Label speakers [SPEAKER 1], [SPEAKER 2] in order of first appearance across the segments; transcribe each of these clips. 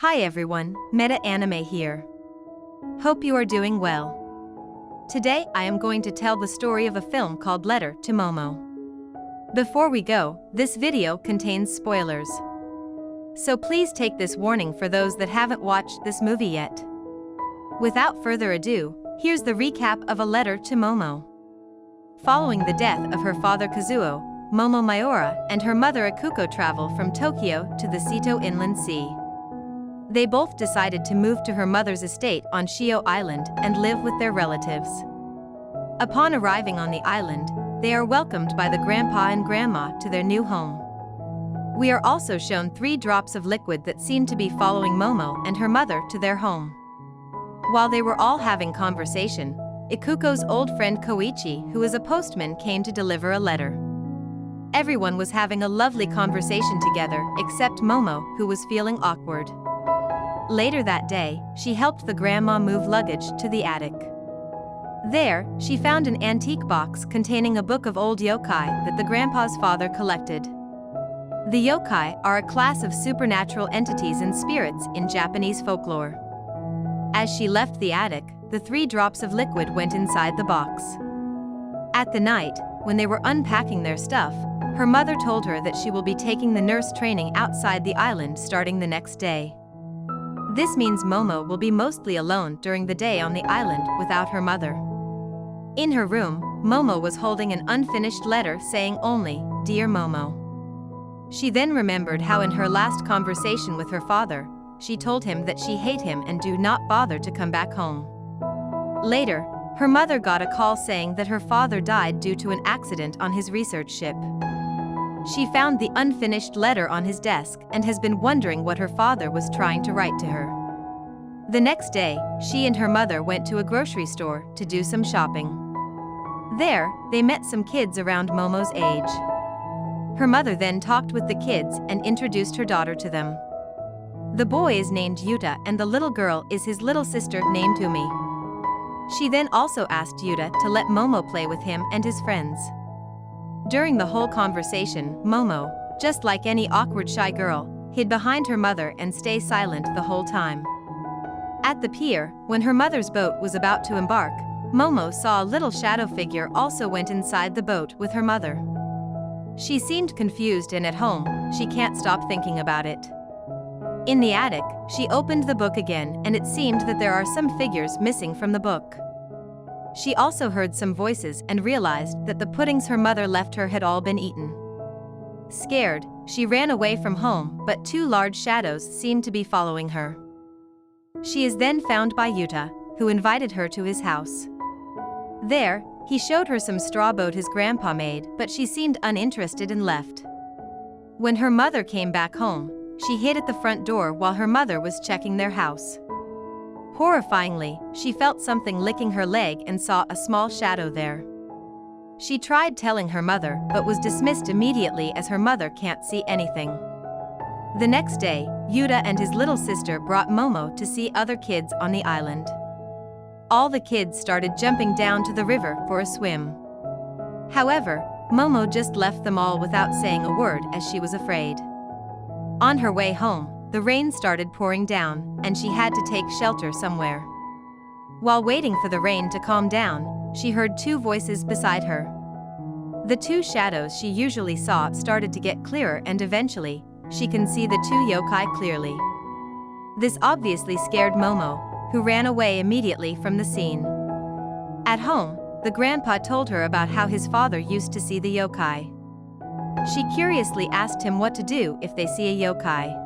[SPEAKER 1] Hi everyone, Meta Anime here. Hope you are doing well. Today I am going to tell the story of a film called Letter to Momo. Before we go, this video contains spoilers. So please take this warning for those that haven't watched this movie yet. Without further ado, here's the recap of A Letter to Momo. Following the death of her father Kazuo, Momo Miyaura and her mother Akuko travel from Tokyo to the Seto Inland Sea. They both decided to move to her mother's estate on Shio Island and live with their relatives. Upon arriving on the island, they are welcomed by the grandpa and grandma to their new home. We are also shown 3 drops of liquid that seem to be following Momo and her mother to their home. While they were all having conversation, Ikuko's old friend Koichi, who is a postman, came to deliver a letter. Everyone was having a lovely conversation together except Momo, who was feeling awkward. Later that day, she helped the grandma move luggage to the attic. There, she found an antique box containing a book of old yokai that the grandpa's father collected. The yokai are a class of supernatural entities and spirits in Japanese folklore. As she left the attic, the 3 drops of liquid went inside the box. At the night, when they were unpacking their stuff, her mother told her that she will be taking the nurse training outside the island starting the next day. This means Momo will be mostly alone during the day on the island without her mother. In her room, Momo was holding an unfinished letter saying only, "Dear Momo." She then remembered how in her last conversation with her father, she told him that she hated him and do not bother to come back home. Later, her mother got a call saying that her father died due to an accident on his research ship. She found the unfinished letter on his desk and has been wondering what her father was trying to write to her. The next day, she and her mother went to a grocery store to do some shopping. There, they met some kids around Momo's age. Her mother then talked with the kids and introduced her daughter to them. The boy is named Yuta and the little girl is his little sister named Umi. She then also asked Yuta to let Momo play with him and his friends. During the whole conversation, Momo, just like any awkward shy girl, hid behind her mother and stayed silent the whole time. At the pier, when her mother's boat was about to embark, Momo saw a little shadow figure also went inside the boat with her mother. She seemed confused and at home, she can't stop thinking about it. In the attic, she opened the book again and it seemed that there are some figures missing from the book. She also heard some voices and realized that the puddings her mother left her had all been eaten. Scared, she ran away from home, but 2 large shadows seemed to be following her. She is then found by Yuta, who invited her to his house. There, he showed her some straw boat his grandpa made, but she seemed uninterested and left. When her mother came back home, she hid at the front door while her mother was checking their house. Horrifyingly, she felt something licking her leg and saw a small shadow there. She tried telling her mother but was dismissed immediately as her mother can't see anything. The next day, Yuta and his little sister brought Momo to see other kids on the island. All the kids started jumping down to the river for a swim. However, Momo just left them all without saying a word as she was afraid. On her way home, the rain started pouring down, and she had to take shelter somewhere. While waiting for the rain to calm down, she heard 2 voices beside her. The 2 shadows she usually saw started to get clearer and eventually, she can see the 2 yokai clearly. This obviously scared Momo, who ran away immediately from the scene. At home, the grandpa told her about how his father used to see the yokai. She curiously asked him what to do if they see a yokai.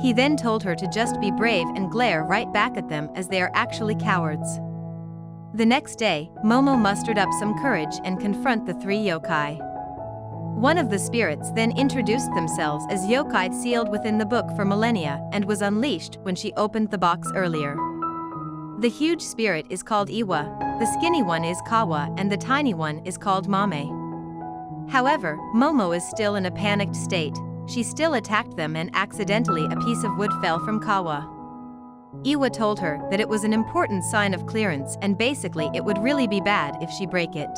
[SPEAKER 1] He then told her to just be brave and glare right back at them as they are actually cowards. The next day, Momo mustered up some courage and confronted the 3 yokai. One of the spirits then introduced themselves as yokai sealed within the book for millennia and was unleashed when she opened the box earlier. The huge spirit is called Iwa, the skinny one is Kawa and the tiny one is called Mame. However, Momo is still in a panicked state. She still attacked them and accidentally a piece of wood fell from Kawa. Iwa told her that it was an important sign of clearance and basically it would really be bad if she break it.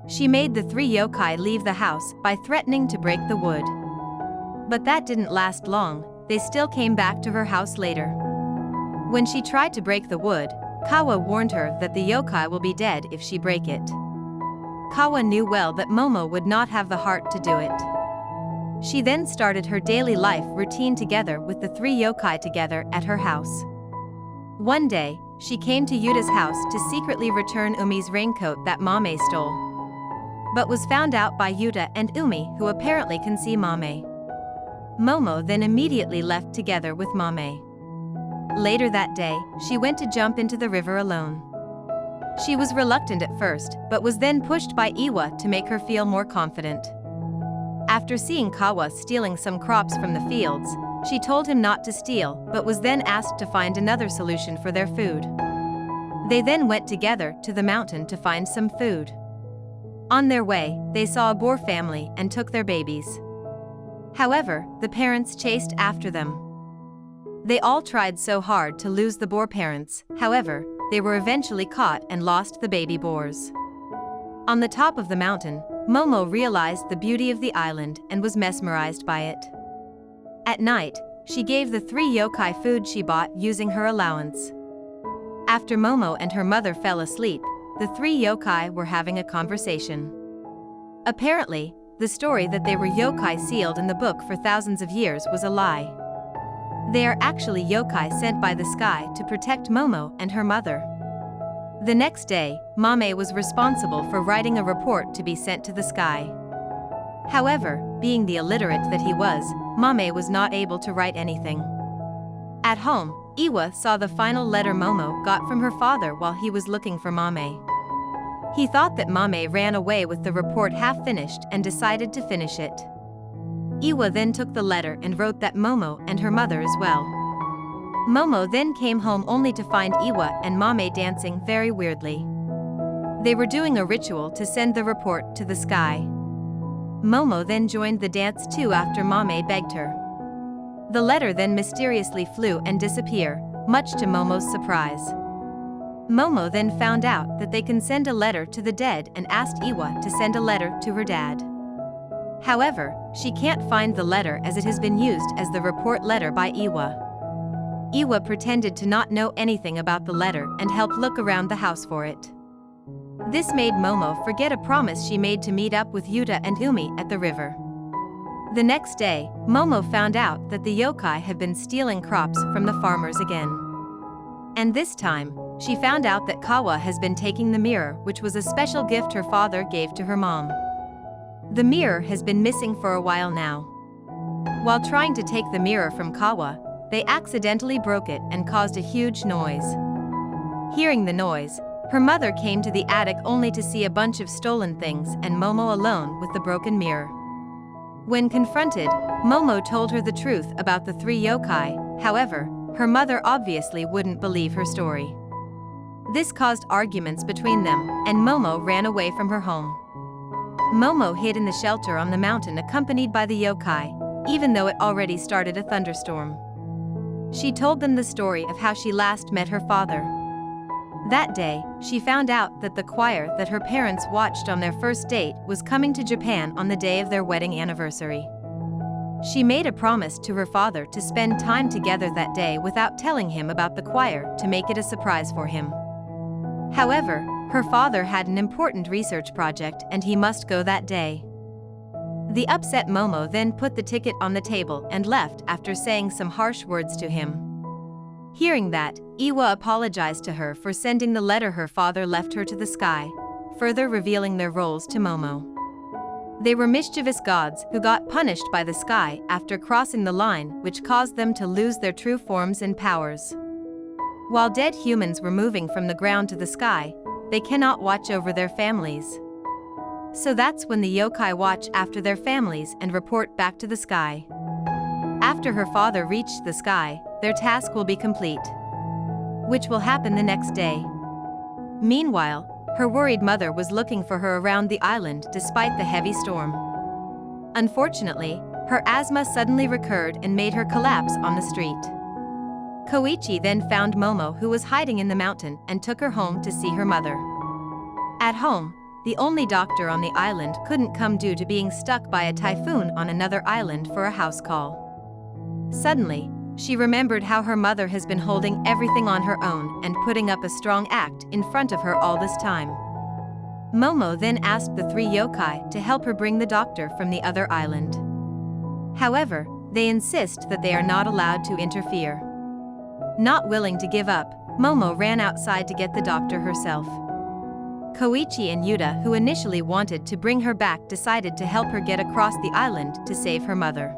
[SPEAKER 1] She made the 3 yokai leave the house by threatening to break the wood. But that didn't last long, they still came back to her house later. When she tried to break the wood, Kawa warned her that the yokai will be dead if she break it. Kawa knew well that Momo would not have the heart to do it. She then started her daily life routine together with the three yokai together at her house. One day, she came to Yuta's house to secretly return Umi's raincoat that Mame stole, but was found out by Yuta and Umi, who apparently can see Mame. Momo then immediately left together with Mame. Later that day, she went to jump into the river alone. She was reluctant at first, but was then pushed by Iwa to make her feel more confident. After seeing Kawa stealing some crops from the fields, she told him not to steal, but was then asked to find another solution for their food. They then went together to the mountain to find some food. On their way, they saw a boar family and took their babies. However, the parents chased after them. They all tried so hard to lose the boar parents, however, they were eventually caught and lost the baby boars. On the top of the mountain, Momo realized the beauty of the island and was mesmerized by it. At night, she gave the three yokai food she bought using her allowance. After Momo and her mother fell asleep, the three yokai were having a conversation. Apparently, the story that they were yokai sealed in the book for thousands of years was a lie. They are actually yokai sent by the sky to protect Momo and her mother. The next day, Mame was responsible for writing a report to be sent to the sky. However, being the illiterate that he was, Mame was not able to write anything. At home, Iwa saw the final letter Momo got from her father while he was looking for Mame. He thought that Mame ran away with the report half finished and decided to finish it. Iwa then took the letter and wrote that Momo and her mother as well. Momo then came home only to find Iwa and Mame dancing very weirdly. They were doing a ritual to send the report to the sky. Momo then joined the dance too after Mame begged her. The letter then mysteriously flew and disappeared, much to Momo's surprise. Momo then found out that they can send a letter to the dead and asked Iwa to send a letter to her dad. However, she can't find the letter as it has been used as the report letter by Iwa. Iwa pretended to not know anything about the letter and helped look around the house for it. This made Momo forget a promise she made to meet up with Yuta and Umi at the river. The next day, Momo found out that the yokai had been stealing crops from the farmers again. And this time, she found out that Kawa has been taking the mirror, which was a special gift her father gave to her mom. The mirror has been missing for a while now. While trying to take the mirror from Kawa, they accidentally broke it and caused a huge noise. Hearing the noise, her mother came to the attic only to see a bunch of stolen things and Momo alone with the broken mirror. When confronted, Momo told her the truth about the three yokai, however, her mother obviously wouldn't believe her story. This caused arguments between them, and Momo ran away from her home. Momo hid in the shelter on the mountain accompanied by the yokai, even though it already started a thunderstorm. She told them the story of how she last met her father. That day, she found out that the choir that her parents watched on their first date was coming to Japan on the day of their wedding anniversary. She made a promise to her father to spend time together that day without telling him about the choir to make it a surprise for him. However, her father had an important research project and he must go that day. The upset Momo then put the ticket on the table and left after saying some harsh words to him. Hearing that, Iwa apologized to her for sending the letter her father left her to the sky, further revealing their roles to Momo. They were mischievous gods who got punished by the sky after crossing the line, which caused them to lose their true forms and powers. While dead humans were moving from the ground to the sky, they cannot watch over their families. So that's when the yokai watch after their families and report back to the sky. After her father reached the sky, their task will be complete, which will happen the next day. Meanwhile, her worried mother was looking for her around the island despite the heavy storm. Unfortunately, her asthma suddenly recurred and made her collapse on the street. Koichi then found Momo, who was hiding in the mountain, and took her home to see her mother. At home, the only doctor on the island couldn't come due to being stuck by a typhoon on another island for a house call. Suddenly, she remembered how her mother has been holding everything on her own and putting up a strong act in front of her all this time. Momo then asked the three yokai to help her bring the doctor from the other island. However, they insist that they are not allowed to interfere. Not willing to give up, Momo ran outside to get the doctor herself. Koichi and Yuta, who initially wanted to bring her back, decided to help her get across the island to save her mother.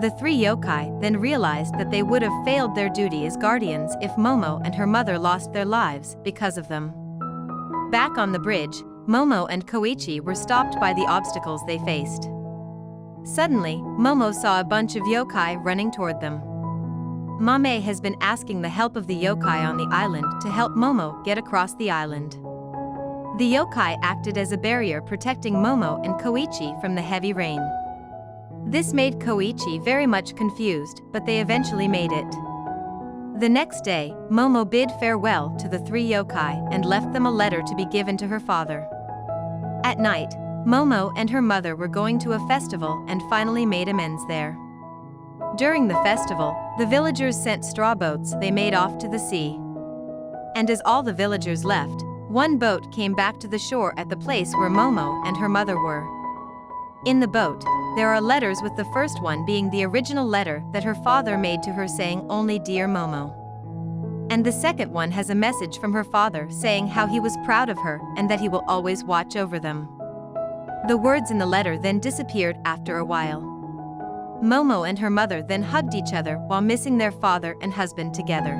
[SPEAKER 1] The three yokai then realized that they would have failed their duty as guardians if Momo and her mother lost their lives because of them. Back on the bridge, Momo and Koichi were stopped by the obstacles they faced. Suddenly, Momo saw a bunch of yokai running toward them. Mame has been asking the help of the yokai on the island to help Momo get across the island. The yokai acted as a barrier protecting Momo and Koichi from the heavy rain. This made Koichi very much confused, but they eventually made it. The next day, Momo bid farewell to the three yokai and left them a letter to be given to her father. At night, Momo and her mother were going to a festival and finally made amends there. During the festival, the villagers sent straw boats they made off to the sea. And as all the villagers left, one boat came back to the shore at the place where Momo and her mother were. In the boat, there are letters, with the first one being the original letter that her father made to her saying only "Dear Momo." And the second one has a message from her father saying how he was proud of her and that he will always watch over them. The words in the letter then disappeared after a while. Momo and her mother then hugged each other while missing their father and husband together.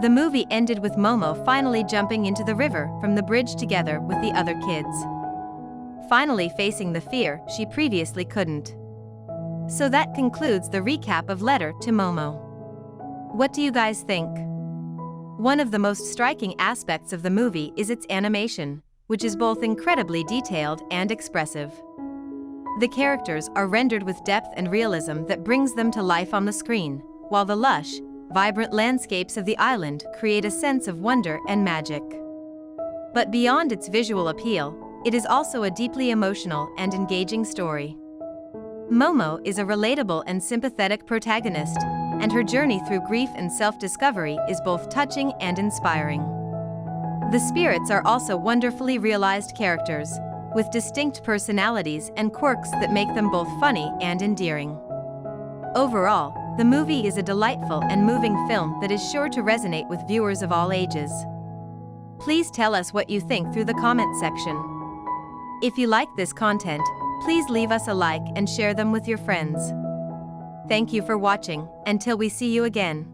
[SPEAKER 1] The movie ended with Momo finally jumping into the river from the bridge together with the other kids. Finally facing the fear she previously couldn't. So that concludes the recap of Letter to Momo. What do you guys think? One of the most striking aspects of the movie is its animation, which is both incredibly detailed and expressive. The characters are rendered with depth and realism that brings them to life on the screen, while the lush, vibrant landscapes of the island create a sense of wonder and magic. But beyond its visual appeal, it is also a deeply emotional and engaging story. Momo is a relatable and sympathetic protagonist, and her journey through grief and self-discovery is both touching and inspiring. The spirits are also wonderfully realized characters, with distinct personalities and quirks that make them both funny and endearing. Overall, the movie is a delightful and moving film that is sure to resonate with viewers of all ages. Please tell us what you think through the comment section. If you like this content, please leave us a like and share them with your friends. Thank you for watching, until we see you again.